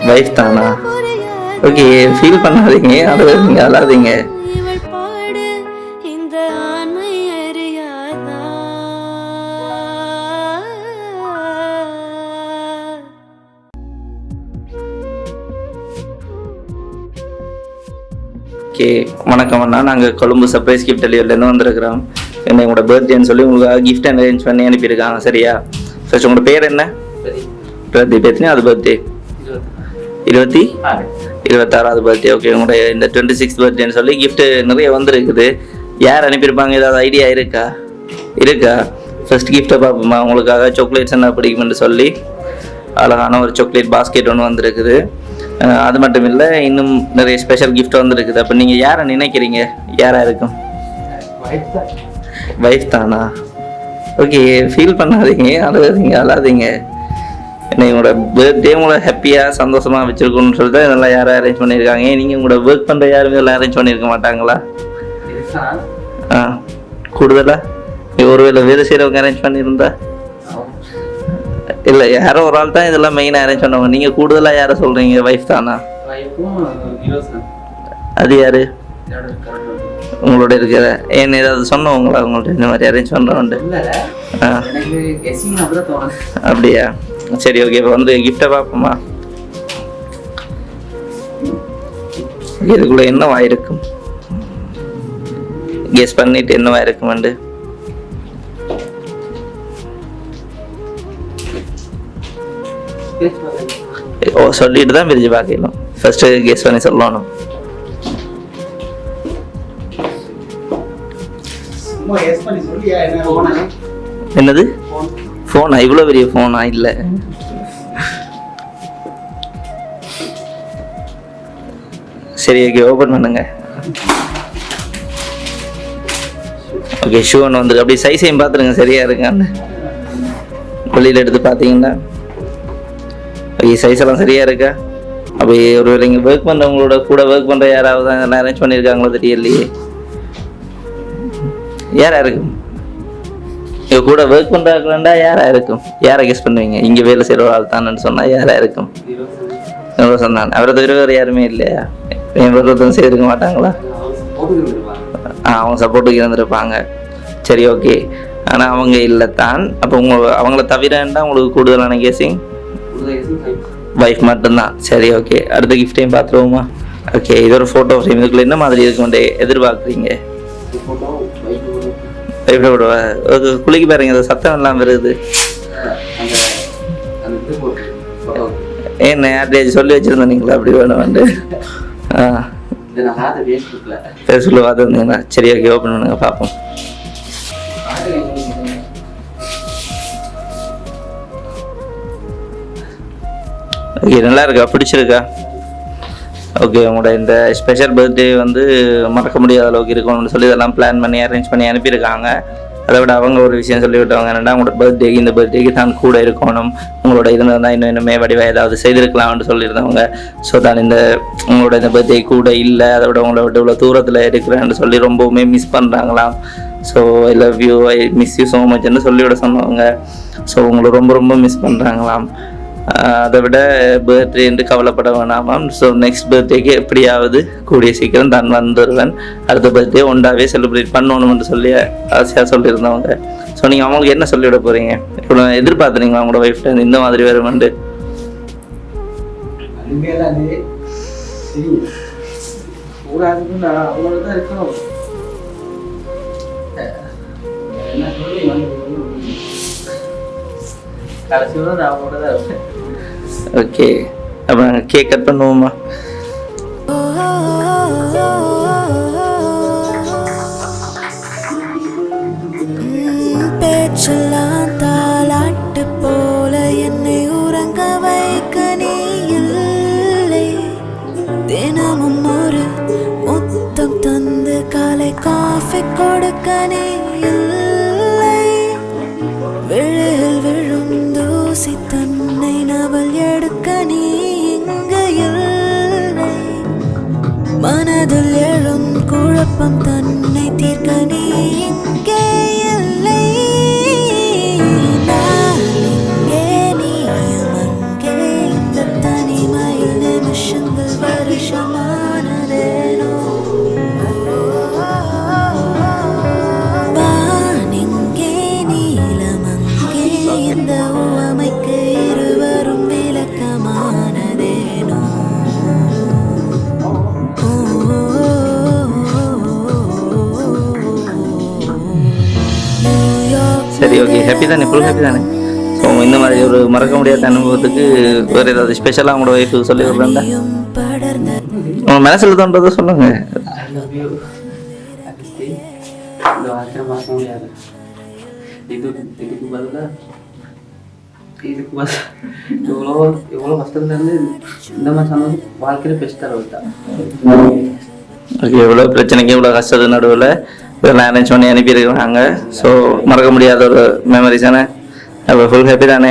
Wife தானா? Okay, feel பண்ணாதீங்க, அழுகாதீங்க, அழாதீங்க. ஓகே, வணக்கம் அண்ணா. நாங்கள் கொழும்பு சர்ப்ரைஸ் கிஃப்ட் டெலிவரிலேருந்து வந்திருக்கிறோம். என்ன உங்களோட பர்த்டேன்னு சொல்லி உங்களுக்கு கிஃப்ட் அரேஞ்ச் பண்ணி அனுப்பியிருக்காங்க. சரியா? ஃபர்ஸ்ட் உங்களோட பேர் என்ன? பிரதீப். எத்தனை அது பர்த்டே? 26வது பர்த்டே. ஓகே, உங்களுடைய இந்த 26th பர்த்டேன்னு சொல்லி கிஃப்ட் நிறைய வந்துருக்குது. யார் அனுப்பியிருப்பாங்க? ஏதாவது ஐடியா இருக்கா? ஃபர்ஸ்ட் கிஃப்ட்டை பார்ப்போமா? உங்களுக்காக சாக்லேட்ஸ் என்ன பிடிக்கும்னு சொல்லி அழகான ஒரு சாக்லேட் பாஸ்கெட் ஒன்று வந்துருக்குது. அது மட்டும் இல்லை, இன்னும் நிறைய ஸ்பெஷல் கிஃப்ட் வந்துருக்குது. அப்போ நீங்கள் யாரை நினைக்கிறீங்க? யாராக இருக்கும்? வைஃப் தானா? ஓகே, ஃபீல் பண்ணாதீங்க, அழாதீங்க. என்னோட பர்த்டே உங்களை ஹாப்பியாக சந்தோஷமாக வச்சுருக்கணும்னு சொல்லிட்டு இதெல்லாம் யாரும் அரேஞ்ச் பண்ணியிருக்காங்க. நீங்கள் உங்களோட ஒர்க் பண்ணுற யாருமே இதெல்லாம் அரேஞ்ச் பண்ணியிருக்க மாட்டாங்களா? கூடுதலாக ஒருவேளை வேலை செய்கிறவங்க அரேஞ்ச் பண்ணியிருந்தா? இல்லை, யாரோ ஒரு ஆள் தான் இதெல்லாம் மெயினாக அரேஞ்ச் பண்ணுவாங்க. நீங்கள் கூடுதலாக யாரை சொல்கிறீங்க? வைஃப் தானா? அது யார் உங்களோட இருக்கிற? ஏன்னு ஏதாவது சொன்னவங்களா உங்கள்ட்ட இந்த மாதிரி அரேஞ்ச் பண்ணுறோன்ட்டு? அப்படியா? சரி, ஓகே. இப்போ வந்து கிஃப்டை பார்ப்போமா? இதுக்குள்ள என்னவா இருக்கும்? கெஸ் பண்ணிட்டு என்னவா இருக்குமெண்டு சொல்லிட்டு தான் பிரிச்சு பார்க்கலாம். ஃபர்ஸ்ட் கெஸ் பண்ணி சொல்லணும். என்னது ஃபோனா? இவ்வளோ பெரிய ஃபோனா? இல்லை, சரி, ஓகே, ஓப்பன் பண்ணுங்க. ஓகே, ஷூ ஒன்று வந்துருக்கு. அப்படி சைஸையும் பார்த்துருங்க, சரியா இருக்கான்னு. வெளியில் எடுத்து பார்த்தீங்கன்னா ஓகே, சைஸ் எல்லாம் சரியா இருக்கா? அப்படி ஒரு வேளை இங்கே ஒர்க் பண்ணுறவங்களோட கூட ஒர்க் பண்ணுற யாராவது தான் இதெல்லாம் அரேஞ்ச் பண்ணியிருக்காங்களோ தெரியலையே. யாரா இருக்கும்? இங்கே கூட ஒர்க் பண்ணுறாங்களா? யாரா இருக்கும்? யாரை கெஸ் பண்ணுவீங்க? இங்கே வேலை செய்கிற ஆள் தானு சொன்னால் யாரா இருக்கும்? சொன்னான். அவரை தவிர வேறு யாருமே இல்லையா? என் ஒருத்தரும் செய்திருக்க மாட்டாங்களா? அவங்க சப்போர்ட்டுக்கு இருந்திருப்பாங்க. சரி, ஓகே. ஆனால் அவங்க இல்லை தான். அப்போ அவங்கள தவிரண்டா உங்களுக்கு கூடுதலான கெஸிங் வைஃப் மட்டும்தான். சரி, ஓகே. அடுத்த கிஃப்டையும் பார்த்துருவோமா? ஓகே, இது ஒரு ஃபோட்டோ ஃப்ரேம். இதுக்குள்ள என்ன மாதிரி இருக்குமெண்டே எதிர்பார்க்குறீங்க? குளிக்க பாருங்க, அது சத்தம் எல்லாம் வருது. ஏன் யார்கிட்ட சொல்லி வச்சிருந்தீங்களா அப்படி வேணும்ண்டு? ஃபேஸ்புக்கில் பார்த்துருந்தீங்களா? சரி, ஓகே, ஓப்பன் பண்ணுங்க பார்ப்போம். ஓகே, நல்லா இருக்கா? பிடிச்சிருக்கா? ஓகே, உங்களோட இந்த ஸ்பெஷல் பர்த்டே வந்து மறக்க முடியாத அளவுக்கு இருக்கணும்னு சொல்லி இதெல்லாம் பிளான் பண்ணி அரேஞ்ச் பண்ணி அனுப்பியிருக்காங்க. அதை விட அவங்க ஒரு விஷயம் சொல்லி விட்டவங்க என்னென்னா, உங்களோட பர்த்டேக்கு இந்த பர்த்டேக்கு தான் கூட இருக்கணும், உங்களோட இருந்ததான் இன்னுமே வடிவாக ஏதாவது செய்திருக்கலாம்னு சொல்லியிருந்தவங்க. ஸோ தான் இந்த உங்களோட இந்த பர்த்டே கூட இல்லை, அதை விட உங்களோட விட்டு இவ்வளோ தூரத்தில் இருக்கிறேன்னு சொல்லி ரொம்பவுமே மிஸ் பண்ணுறாங்களாம். So I love you, I miss you so மச்ன்னு சொல்லிவிட சொன்னவங்க. ஸோ உங்களை ரொம்ப ரொம்ப மிஸ் பண்ணுறாங்களாம். அதை விட பர்த்டேன்னு கவலைப்பட வேணாமாம். ஸோ நெக்ஸ்ட் பர்த்டேக்கு எப்படியாவது கூடிய சீக்கிரம் தான் வந்துடுவேன், அடுத்த பர்த்டே ஒன்றாவே செலிப்ரேட் பண்ணணும்னு சொல்லி ஆசையாக சொல்லியிருந்தவங்க. ஸோ நீங்கள் அவங்களுக்கு என்ன சொல்லிவிட போகிறீங்க? இவ்வளோ எதிர்பார்த்துறீங்களா உங்களோட ஒய்ஃப்ட இந்த மாதிரி வருமெண்டு? ஓகே, அப்போ நாங்கள் கேக் கட் பண்ணுவோமா? பேச்செல்லாம் தாலாட்டு போல என்னை உறங்க வைக்க நீ இல்லை. தினமும் ஒரு முத்தம் தந்து காலை காஃபி கொடுக்க நீ இல்லை. விழில் விழும் தூசி தன்னை நவல் எடுக்க நீ இங்க மனதில் எழும் குழப்பம் தன்னை தீர்க்க நீ இங்கே இல்லை. நான் இங்கே நீயும் அங்கே, இந்த தனிமையில் நிமிஷங்கள் வருஷமானதேனோ. வானிங்கே நீலம் அங்கே, இந்த உவமைக்கு இருவரும் விளக்கமானதேனோ. சரி, ஓகே. ஹாப்பி தானே? ஃபுல் ஹாப்பி தானே? ஸோ இந்த மாதிரி ஒரு மறக்க முடியாத அனுபவத்துக்கு வேறு ஏதாவது ஸ்பெஷலாக உங்களோட ஒய்ஃபுக்கு சொல்லி விட்றேன். உங்கள் மனசில் தோன்றதை சொல்லுங்க. இந்த வாழ்க்கையை மறக்க முடியாது. இதுக்கு பதிலாக எவ்வளோ கஷ்டத்துலேருந்து இந்த மாதிரி சொன்னது வாழ்க்கையில் பெஸ்ட்டாக விட்டா. ஓகே, எவ்வளோ பிரச்சனைக்கு இவ்வளோ கஷ்டத்து நடுவில் இதெல்லாம் அரேஞ்ச் பண்ணி அனுப்பியிருக்காங்க. ஸோ மறக்க முடியாத ஒரு மெமரிஸ் தானே. அப்போ ஃபுல் ஹாப்பி தானே?